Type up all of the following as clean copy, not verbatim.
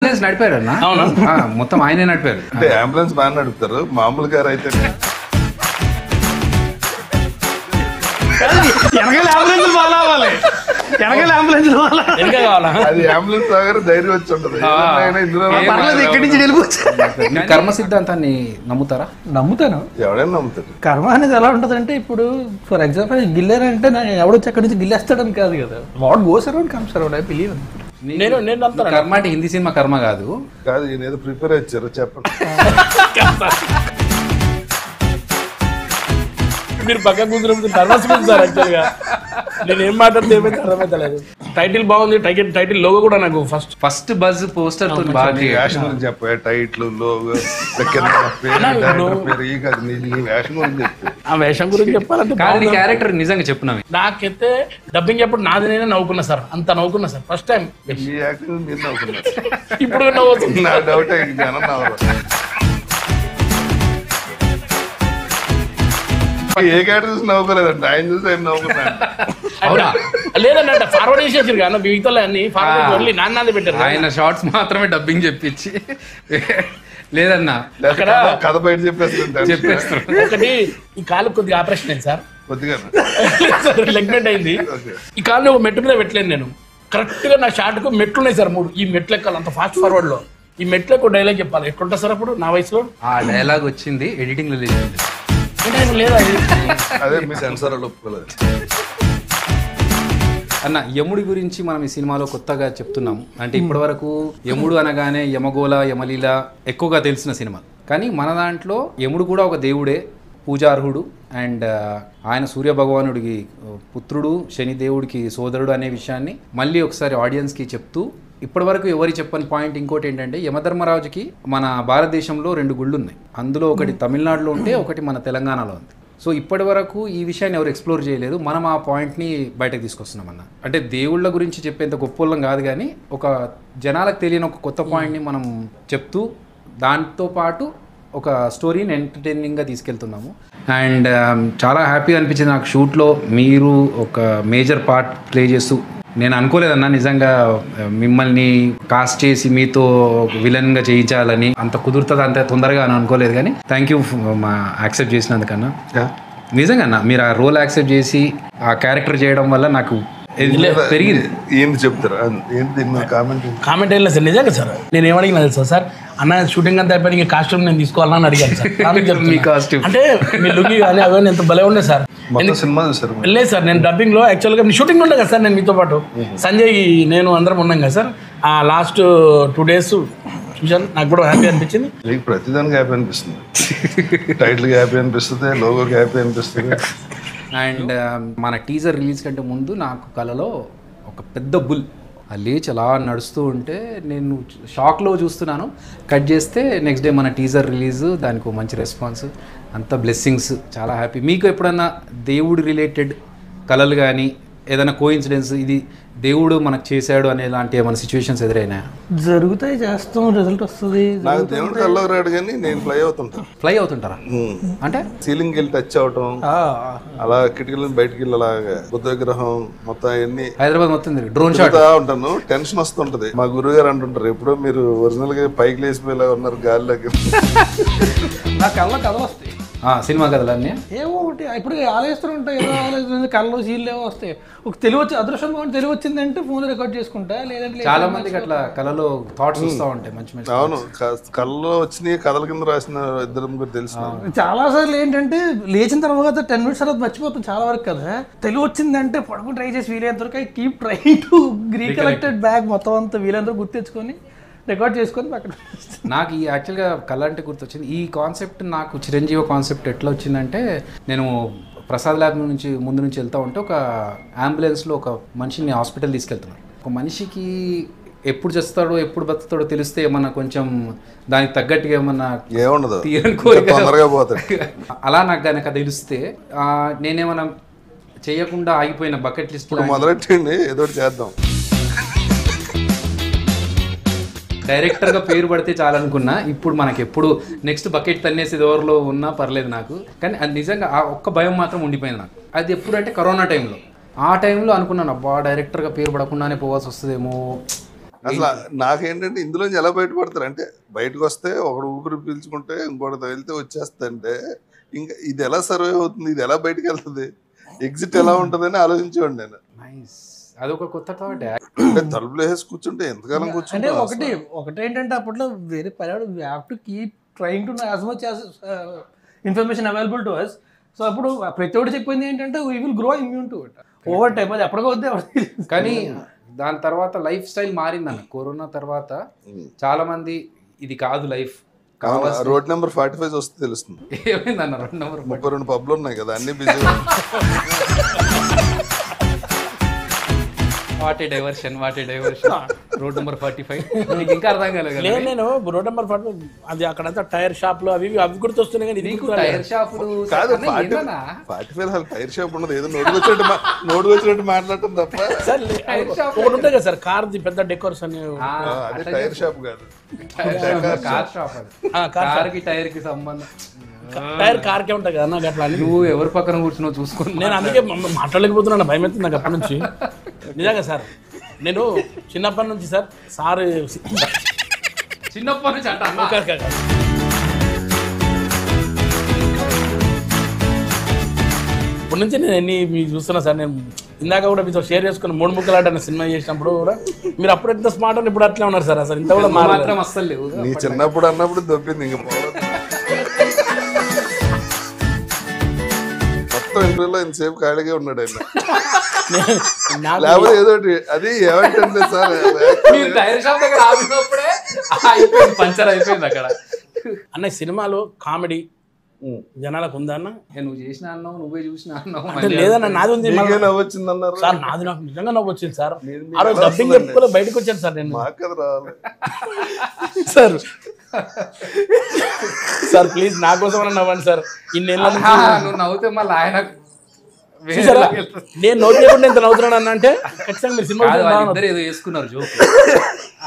Ambulance నడిపారు అన్న. అవునా? మొత్తం ఆయనే నడిపారు. అంటే అంబులెన్స్ బాగా నడుపుతారు, మామూలు గారు అయితే వెనకాల అంబులెన్స్ బాగా అవ్వాలి, వెనకాల అంబులెన్స్ వెనక కావాలా? అది అంబులెన్స్ దగ్గర ధైర్యం వచ్చి ఉంటది. ఏదైనా ఇందులో పర్లేదు, ఇక్కడి నుంచి వెళ్ళిపోవచ్చు. మీ కర్మ సిద్ధాంతాన్ని నమ్ముతారా? నమ్ముతాను. ఎవడైనా నమ్ముతాడు. కర్మ అనేది ఎలా ఉంటుందంటే, ఇప్పుడు ఫర్ ఎగ్జాంపుల్ గిల్లారంటే నేను ఎవడొచ్చి అక్కడి నుంచి గిల్లేస్తాడని కాదు కదా. What goes around comes around. I believe. నేను నమ్ముతాను. కర్మ అంటే హిందీ సినిమా కర్మ కాదు. కాదు, ఈయన ఏదో ప్రిపేర్ ఇచ్చారు చెప్పండి. మీరు పక్క కూర్చున్నప్పుడు నర్వస్ సార్. యాక్చువల్ గా నేను ఏం మాట్లాడితే ఏమైతే అర్థమైతలేదు. టైటిల్ బాగుంది, టైటిల్ లోగో కూడా నాకు ఫస్ట్ బజ్ పోస్టర్ తో బాగా నీ వేషం గురించి చెప్పే టైట్లు లోగో పేరు ఈ కాదు, నీ వేషం గురించి చెప్పు. ఆ వేషం గురించి చెప్పాలంటే కాదు, నీ బాగుంది. క్యారెక్టర్ నిజంగా చెప్పున్నావి. నాకైతే డబ్బింగ్ చెప్పప్పుడు నాది నేనే నవ్వుకున్నా సార్. అంత నవ్వుకున్నా సార్ ఫస్ట్ టైం. మీ యాక్టింగ్ మీరు నవ్వుకున్నారు. ఇప్పుడు నవ్వుతుంది. నా డౌట్ జనం నవ్వరు. ఏ క్యారెక్టర్ చూసి నవ్వుకోలేదండి, ఆయన చూసి ఆయన నవ్వుకున్నాడు. అవునా? లేదండి, ఫార్వర్డ్ చేసేసారు కదా మిగతా అన్ని ఫార్వర్డ్ ఓన్లీ నాన్నది పెట్టారు. ఆయన షార్ట్స్ మాత్రమే డబ్బింగ్ చెప్పించి లేదన్నా అక్కడ కథ బయట చెప్పేస్తుంటారు. చెప్పేస్తారు. ఒకటి ఈ కాలు కొద్దిగా ఆపరేషన్ అయింది సార్. కొద్దిగా లెగ్మెంట్ అయింది. ఈ కాలు ఒక మెట్టు మీద పెట్టలేను నేను. కరెక్ట్ గా నా షార్ట్ కు మెట్లు ఉన్నాయి సార్ 3. ఈ మెట్లు ఎక్కాలి అంత ఫాస్ట్ ఫార్వర్డ్ లో. ఈ మెట్లు ఎక్కువ డైలాగ్ చెప్పాలి. ఎట్లుంటా సార్ అప్పుడు నా వయసులో? ఆ డైలాగ్ వచ్చింది ఎడిటింగ్ లో లేదు. లేదా అది అదే మీ సెన్సార్ ఒప్పుకోలేదు. అన్న, యముడి గురించి మనం ఈ సినిమాలో కొత్తగా చెప్తున్నాము. అంటే ఇప్పటి వరకు యముడు అనగానే యమగోళ, యమలీల ఎక్కువగా తెలిసిన సినిమా. కానీ మన దాంట్లో యముడు కూడా ఒక దేవుడే, పూజార్హుడు. అండ్ ఆయన సూర్య భగవానుడికి పుత్రుడు, శనిదేవుడికి సోదరుడు అనే విషయాన్ని మళ్ళీ ఒకసారి ఆడియన్స్కి చెప్తూ, ఇప్పటి వరకు ఎవరి చెప్పని పాయింట్ ఇంకోటి ఏంటంటే, యమధర్మరాజుకి మన భారతదేశంలో 2 గుళ్ళు ఉన్నాయి. అందులో ఒకటి తమిళనాడులో ఉంటే ఒకటి మన తెలంగాణలో ఉంది. సో ఇప్పటి వరకు ఈ విషయాన్ని ఎవరు ఎక్స్ప్లోర్ చేయలేదు. మనం ఆ పాయింట్ని బయటకు తీసుకొస్తున్నాం అన్న. అంటే దేవుళ్ళ గురించి చెప్పేంత గొప్పలం కాదు, కానీ ఒక జనాలకు తెలియని ఒక కొత్త పాయింట్ని మనం చెప్తూ దాంతోపాటు ఒక స్టోరీని ఎంటర్టైనింగ్గా తీసుకెళ్తున్నాము. అండ్ చాలా హ్యాపీగా అనిపించింది నాకు షూట్లో మీరు ఒక మేజర్ పార్ట్ ప్లే చేస్తూ. నేను అనుకోలేదన్నా నిజంగా మిమ్మల్ని కాస్ట్ చేసి మీతో విలన్గా చేయించాలని. అంత కుదురుతుంది అంత తొందరగా అని అనుకోలేదు, కానీ థ్యాంక్ యూ మా యాక్సెప్ట్ చేసినందుకన్నా. నిజంగా అన్న, మీరు ఆ రోల్ యాక్సెప్ట్ చేసి ఆ క్యారెక్టర్ చేయడం వల్ల నాకు పెరిగింది. ఏంటి చెప్తారా? ఏంటి దీని మీద కామెంట్ అయినా సార్. నిజంగా సార్ నేను ఏమడిగినా తెలుసా సార్, అన్న షూటింగ్ అంతా అయిపోయి కాస్ట్యూమ్ నేను తీసుకోవాలని అడిగాను సార్. మీ కాస్ట్యూమ్ అంటే మీ లుక్ కానీ అవన్నీ ఎంత భలే ఉండే సార్. మొత్తం సినిమా చూసారు? లేదు సార్, నేను డబ్బింగ్ లో యాక్చువల్గా షూటింగ్ ఉండే కదా సార్. నేను మీతో పాటు సంజయ్ నేను అందరం ఉన్నాం కదా సార్. ఆ లాస్ట్ 2 days చూసాను, నాకు కూడా హ్యాపీ అనిపించింది. మీకు ప్రతిదానికి హ్యాపీ అనిపిస్తుంది. టైటిల్ హ్యాపీ అనిపిస్తుంది, లోగోకి హ్యాపీ అనిపిస్తుంది. అండ్ మన టీజర్ రిలీజ్ కంటే ముందు నాకు కలలో ఒక పెద్ద బుల్ లేచి అలా నడుస్తూ ఉంటే నేను షాక్లో చూస్తున్నాను. కట్ చేస్తే నెక్స్ట్ డే మన టీజర్ రిలీజ్, దానికి మంచి రెస్పాన్స్, అంత బ్లెస్సింగ్స్. చాలా హ్యాపీ. మీకు ఎప్పుడన్నా దేవుడు రిలేటెడ్ కళలు కానీ ఏదైనా కోఇన్సిడెన్స్ ఇది దేవుడు మనకు చేశాడు అనే లాంటి ఏమైనా సిచ్యువేషన్స్ ఎదురైనా? జరుగుతాయి, చేస్తాం, రిజల్ట్ వస్తుంది. నాకు దేవుడు కల్లో రాడు, కానీ నేను ఫ్లై అవుతుంటాను. ఫ్లై అవుతుంటారా? అంటే సీలింగ్ వెళ్ళి టచ్ అవటం, అలా కిటికీలను బయటికి వెళ్ళి అలాగా బుద్ధ విగ్రహం మొత్తం అవన్నీ హైదరాబాద్ మొత్తం డ్రోన్ షాట్ ఉంటాను. టెన్షన్ వస్తుంటది. మా గురువు గారు అంటుంటారు, ఎప్పుడో మీరు ఒరిజినల్ గా పైకి లేచిపోయేలా ఉన్నారు గాలిలోకి. నా కళ్ళ కథలు వస్తాయి, సినిమా కథలన్నీ ఏమో ఒకటి ఇప్పుడు ఆలోచిస్తూ ఉంటాయి. ఏదో ఆలోచన కళ్ళు సీన్లు ఏమో వస్తాయి. ఒక తెలివి వచ్చి అదృష్టం తెలివి వచ్చిందంటే ఫోన్ రికార్డ్ చేసుకుంటా, లేదంటే చాలా మందికి అట్లా కళలో థాట్స్ వస్తూ ఉంటాయి మంచి మంచి. అవును, కళ్ళలో వచ్చినాయి కథల కింద రాసిన 2 ముగ్గురు తెలుసు. చాలా సార్లు ఏంటంటే లేచిన తర్వాత 10 minutes తర్వాత మర్చిపోతాం చాలా వరకు కదా. తెలివి వచ్చిందంటే పడుకుని ట్రై చేసి వీలైనంత వరకు I keep trying to recollected back మొత్తం అంతా వీలైనంత గుర్తు తెచ్చుకొని రికార్డ్ చేసుకొని పక్కన. నాకు ఈ యాక్చువల్గా కళ అంటే గుర్తొచ్చింది. ఈ కాన్సెప్ట్ నాకు చిరంజీవి కాన్సెప్ట్ ఎట్లా వచ్చిందంటే, నేను ప్రసాద్ ల్యాబ్ నుంచి ముందు నుంచి వెళ్తూ ఉంటే ఒక అంబులెన్స్లో ఒక మనిషిని హాస్పిటల్ తీసుకెళ్తున్నాను. ఒక మనిషికి ఎప్పుడు చేస్తాడో ఎప్పుడు బతుకుతాడో తెలిస్తే ఏమన్నా కొంచెం దానికి తగ్గట్టుగా ఏమన్నా ఏముండదు, తీరని కోరిక తొందరగా పోతాడు. అలా నాకు కనుక తెలిస్తే నేనేమన్నా చేయకుండా ఆగిపోయిన బకెట్ లిస్ట్ మొదలెట్టండి, ఏదో చేద్దాం. డైరెక్టర్గా పేరు పడితే చాలనుకున్నా. ఇప్పుడు మనకి ఎప్పుడు నెక్స్ట్ బకెట్ తన్నేసేది ఎవరిలో ఉన్నా పర్లేదు నాకు, కానీ అది నిజంగా ఆ ఒక్క భయం మాత్రం ఉండిపోయింది నాకు. అది ఎప్పుడంటే కరోనా టైంలో. ఆ టైంలో అనుకున్నాను, అబ్బా డైరెక్టర్గా పేరు పడకుండానే పోవాల్సి వస్తుందేమో అసలు నాకేంటంటే ఇందులోంచి ఎలా బయటపడతారు అంటే బయటకు వస్తే ఒకడు ఊపిరి పీల్చుకుంటే ఇంకోటి వెళ్తే వచ్చేస్తుంటే ఇంకా ఇది ఎలా సర్వే అవుతుంది, ఇది ఎలా బయటకు వెళ్తుంది, ఎగ్జిట్ ఎలా ఉంటుందని ఆలోచించేవాడు నేను. నైస్, అదొక కొత్త థాట్. అంటే తలుపులు వేసి కూర్చుంటే ఎంతకాలం అంటే కూర్చుంటే ఒకటి ఏంటంటే అప్పట్లో వేరే పర్యాడు we have to keep trying to know as much as information available to us. So అప్పుడు ప్రతి ఒక్కటి చెప్పింది ఏంటంటే we will grow immune to it over time. అది ఎప్పటికో వద్దే. కానీ దాని తర్వాత లైఫ్ స్టైల్ మారిందన్న. కరోనా తర్వాత చాలా మంది ఇది కాదు లైఫ్, రోడ్ నెంబర్ 45 వస్తే తెలుస్తుంది. ఏమైందన్న రోడ్ నెంబర్ 32 పబ్లు ఉన్నాయి కదా అన్ని busy. What a diversion road number 45 నీకు ఇంకా అర్థం కాలేదు కదా? నేను రోడ్ నెంబర్ 45 అది అక్కడంతా టైర్ షాప్లు అవి గుర్తొస్తున్నాయి కానీ నీకు టైర్ షాపులు కాదు 45 టైర్ షాప్ ఉన్నది, ఏదో నోటుకు వచ్చినట్టు మాట్లాడటం తప్ప. సార్ ఒకటి ఉంటాయి కదా సార్ కార్ది పెద్ద డెకోరేషన్. అదే టైర్ షాప్ కాదు, కార్ షాప్. అది కార్ కి టైర్ కి సంబంధం. టైర్ కార్కే ఉంటాయి కదా నాకు అట్లా. నువ్వు ఎవరి పక్కన కూర్చున్నావు చూసుకుని. నేను అందుకే మాట్లాడలేకపోతున్నాను, భయం అవుతుంది నాకు అప్పటి నుంచి. నిజంగా సార్ నేను చిన్నప్పటి నుంచి సార్ చిన్నప్పటి నుంచి అంట ఇప్పటి నుంచి నేను మీకు చూస్తున్నా సార్. నేను ఇందాక కూడా మీతో షేర్ చేసుకుని 3 ముక్కలాట సినిమా చేసినప్పుడు కూడా మీరు అప్పుడు ఎంత స్మార్ట్ అని ఇప్పుడు అట్లే ఉన్నారు సార్. అసలు ఇంత కూడా మాత్రం అస్సలు లేవు. నీ చిన్నప్పుడు అన్నప్పుడు దొబ్బింది ఇంకా మొత్తం ఇంటర్వ్యూలో ఇంతసేపు ఖాళీగా ఉన్నాడు ఆయన. లేకపోతే ఏదో అది ఏమంటే సార్ టైర్ షాప్ దగ్గర ఆగినప్పుడే అయిపోయింది, పంచర్ అయిపోయింది అక్కడ. అన్న సినిమాలో కామెడీ జనాలకు ఉందా అన్న? నువ్వు చేసిన అన్నావు, నువ్వే చూసిన అన్నావు. లేదన్న నాది ఉంది. నవ్వొచ్చింది అన్నారు సార్, నాది నాకు నిజంగా నవ్వు వచ్చింది సార్. ఆ రోజు డబ్బింగ్ చెప్పుకోలే బయటకు వచ్చాను సార్ నేను. మాకు రావాలి సార్ సార్ ప్లీజ్ నా కోసం నవ్వండి సార్. ఇన్నేళ్ళ నువ్వు నవ్వుతే మళ్ళీ ఆయన నేను నోట్ చేయకుండా ఎంత నవ్వుతున్నాను అన్న అంటే ఖచ్చితంగా మీరు సినిమా ఇద్దరు ఏదో వేసుకున్నారు జోక్.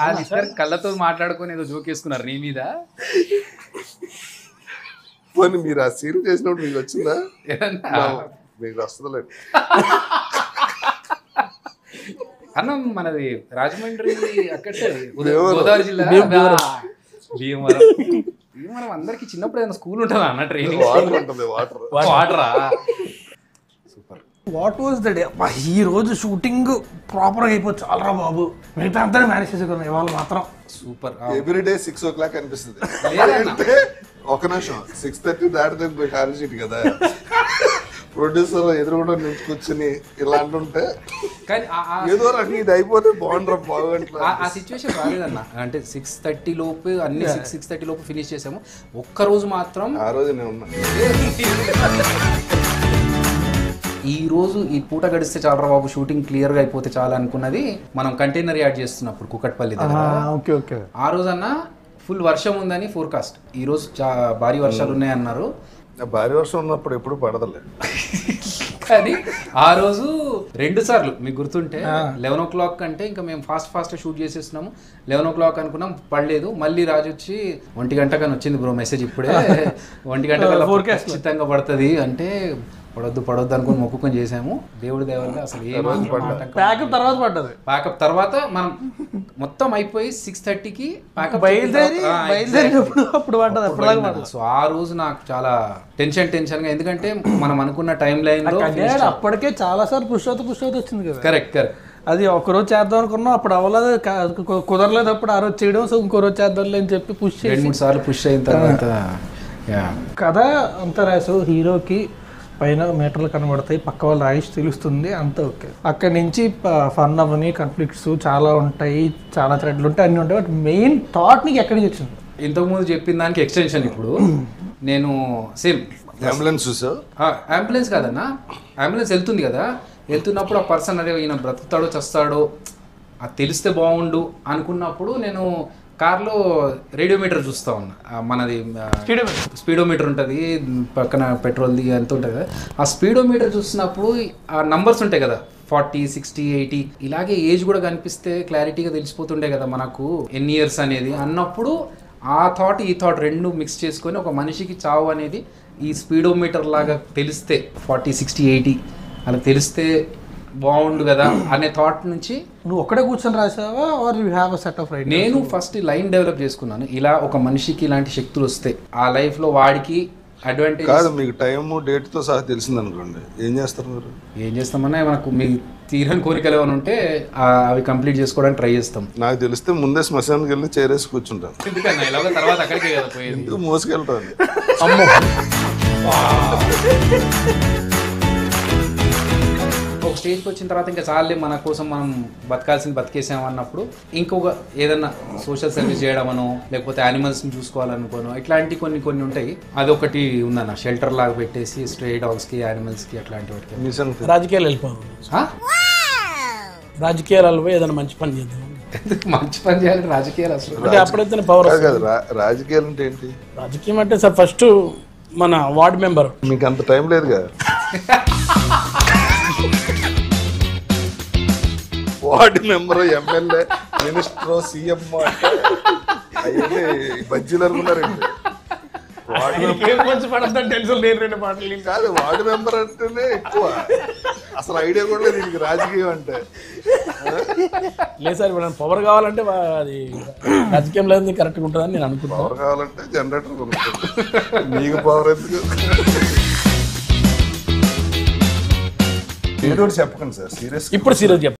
వాళ్ళిద్దరు కళ్ళతో మాట్లాడుకొని ఏదో జోక్ వేసుకున్నారు నీ మీద. పోనీ మీరు ఆ సీన్ చేసినప్పుడు మీకు వచ్చిందా? మీకు వస్తుందిలేదు అన్న. మనది రాజమండ్రి అక్కడే గోదావరి జిల్లా భీమవరం. భీమవరం అందరికి చిన్నప్పుడు ఏదైనా స్కూల్ ఉంటుందా అన్న? ట్రైనింగ్ వాటర్ ఉంటుంది, వాటరా? Super. What was the day? ఈ రోజు షూటింగ్ ప్రాపర్గా అయిపోతుంది చాలరా బాబు, మిగతా అంతా మేనేజ్ చేసుకున్నాం. ఇవాళ మాత్రం సూపర్. ఎవ్రీడే 6 o'clock అనిపిస్తుంది. ఒక నిమిషం 6:30 దాటితే ఖాళీ సీట్ కదా, ప్రొడ్యూసర్ ఎదురుగుండా నుంచి కూర్చుని ఇలా అంటుంటే ఏదో రకంగా ఇది అయిపోతే బాగుండ్రా బాగుంటుంది. ఆ సిచ్యువేషన్ రాలేదన్న. అంటే 6:30 లోపు అన్ని 6:30 లోపు ఫినిష్ చేసాము. ఒక్కరోజు మాత్రం ఆ రోజు నేను ఉన్నా. ఈ రోజు ఈ పూట గడిస్తే చాలరా బాబు, షూటింగ్ క్లియర్ గా అయిపోతే చాలా అనుకున్నది మనం కంటైనర్ యాడ్ చేస్తున్నప్పుడు కుకట్పల్లి దగ్గర. ఆ రోజు అన్న ఫుల్ వర్షం ఉందని ఫోర్కాస్ట్. ఈ రోజు భారీ వర్షాలు ఉన్నాయన్నారు. భారీ వర్షం ఉన్నప్పుడు ఎప్పుడు పడదలేదు. కానీ ఆ రోజు 2 సార్లు మీకు గుర్తుంటే 11 o'clock అంటే ఇంకా మేము ఫాస్ట్ షూట్ చేసేస్తున్నాము. 11 o'clock అనుకున్నాం, పడలేదు. మళ్ళీ రాజు వచ్చి 1 గంట కానీ వచ్చింది బ్రో మెసేజ్ ఇప్పుడే, 1 గంట కల్లా ఖచ్చితంగా పడుతుంది అంటే పడొద్దు అనుకుని మొక్కుకొని చేసాము. దేవుడి దేవల్ల అసలు ప్యాకప్ తర్వాత పడ్డది. ప్యాకప్ తర్వాత మనం మొత్తం అయిపోయి 6:30కి ప్యాకప్ అప్పుడు పడ్డది. సో ఆ రోజు నాకు చాలా టెన్షన్ గా, ఎందుకంటే మనం అనుకున్న టైం లైన్ లో అప్పటికే చాలా సార్లు పుష్ అవుతూ వచ్చింది కదా. కరెక్ట్. అది ఒకరోజు చేద్దాం అనుకున్నాం, అప్పుడు అవ్వలేదు, కుదరలేదు. అప్పుడు ఆ రోజు చేయడం, సో ఇంకో రోజు చేద్దాంలే అని చెప్పి పుష్ 2-3 సార్లు పుష్ అయిన తర్వాత కథ అంతా రాసు. హీరోకి పైన మీటర్లు కనబడతాయి, పక్క వాళ్ళ ఆయుష్ తెలుస్తుంది, అంతా ఓకే. అక్కడి నుంచి ఫన్ అవని కాన్ఫ్లిక్ట్స్ చాలా ఉంటాయి, చాలా థ్రెడ్లు ఉంటాయి, అన్నీ ఉంటాయి. బట్ మెయిన్ థాట్ నీకు ఎక్కడి నుంచి వచ్చింది? ఇంతకుముందు చెప్పిన దానికి ఎక్స్టెన్షన్. ఇప్పుడు నేను సేమ్ అంబులెన్స్ చూసా. అంబులెన్స్ కాదన్నా, అంబులెన్స్ వెళ్తుంది కదా, వెళ్తున్నప్పుడు ఆ పర్సన్ అదే ఈయన బ్రతుకుతాడో చస్తాడో అది తెలిస్తే బాగుండు అనుకున్నప్పుడు నేను కార్లో రేడియోమీటర్ చూస్తూ ఉన్నా. మనది స్పీడోమీటర్ ఉంటుంది పక్కన, పెట్రోల్ది ఎంత ఉంటుంది కదా. ఆ స్పీడోమీటర్ చూసినప్పుడు ఆ నంబర్స్ ఉంటాయి కదా, 40, 60, 80 ఇలాగే ఏజ్ కూడా కనిపిస్తే క్లారిటీగా తెలిసిపోతుండే కదా మనకు ఎన్ని ఇయర్స్ అనేది. అన్నప్పుడు ఆ థాట్ ఈ థాట్ 2 మిక్స్ చేసుకొని ఒక మనిషికి చావు అనేది ఈ స్పీడోమీటర్ లాగా తెలిస్తే 40, 60, 80 అలా తెలిస్తే బాగుండు కదా అనే థాట్ నుంచి నువ్వు ఒక్కడే కూర్చొని రాసావా are you have a set of right? నేను ఫస్ట్ లైన్ డెవలప్ చేసుకున్నాను. ఇలా ఒక మనిషికి ఇలాంటి శక్తులు వస్తాయి, ఆ లైఫ్ లో వాడికి అడ్వాంటేజ్. కాదు, మీకు టైము డేట్ తో సహా తెలిసింది అనుకోండి, ఏం చేస్తారు మీరు? ఏం చేస్తామన్నా మనకు మీ తీరని కోరికలు ఏమైనా ఉంటే అవి కంప్లీట్ చేసుకోవడానికి ట్రై చేస్తాం. నాకు తెలిస్తే ముందే శ్మశానానికి వెళ్ళి చేరేసి కూర్చుంటాను. ఎందుకన్నా ఇలాగ తర్వాత అక్కడికే కదా పోయేది. ఎందుకు మోసుకెళ్తాను? అమ్మో ఒక స్టేజ్కి వచ్చిన తర్వాత ఇంకా చాలే మన కోసం మనం బతకాల్సింది బతికేసాం అన్నప్పుడు ఇంకొక ఏదన్నా సోషల్ సర్వీస్ చేయడమనో లేకపోతే యానిమల్స్ని చూసుకోవాలనుకోనో ఇట్లాంటి కొన్ని ఉంటాయి. అదొకటి ఉందన్న, షెల్టర్ లాగా పెట్టేసి స్ట్రే డాగ్స్కి యానిమల్స్కి అట్లాంటి వాటికి. మీ సంగతి రాజకీయాలు వెళ్ళిపోయాం, రాజకీయాలు పోయి ఏదైనా మంచి పని చేద్దాం. మంచి పని చేయాలంటే రాజకీయాలు అసలు అంటే అప్పుడైతే పవర్ కాదు, రాజకీయాలు అంటే ఏంటి? రాజకీయం అంటే సార్ ఫస్ట్ మన వార్డ్ మెంబర్. మీకు అంత టైం లేదుగా. Ward member, MLA, minister, CM అంటే అయ్యి బజ్జీలు అనుకున్నారండి. కాదు, వార్డు మెంబర్ అంటేనే ఎక్కువ, అసలు ఐడియా కూడా లేదు దీనికి రాజకీయం అంటే. లేదు సార్, ఇప్పుడు పవర్ కావాలంటే అది రాజకీయం లేదు కరెక్ట్గా ఉంటుందని నేను అనుకుంటున్నాను. పవర్ కావాలంటే జనరేటర్ కొనుక్కోండి, మీకు పవర్ ఎందుకు? మీరు చెప్పకండి సార్, సీరియస్. ఇప్పుడు సీరియస్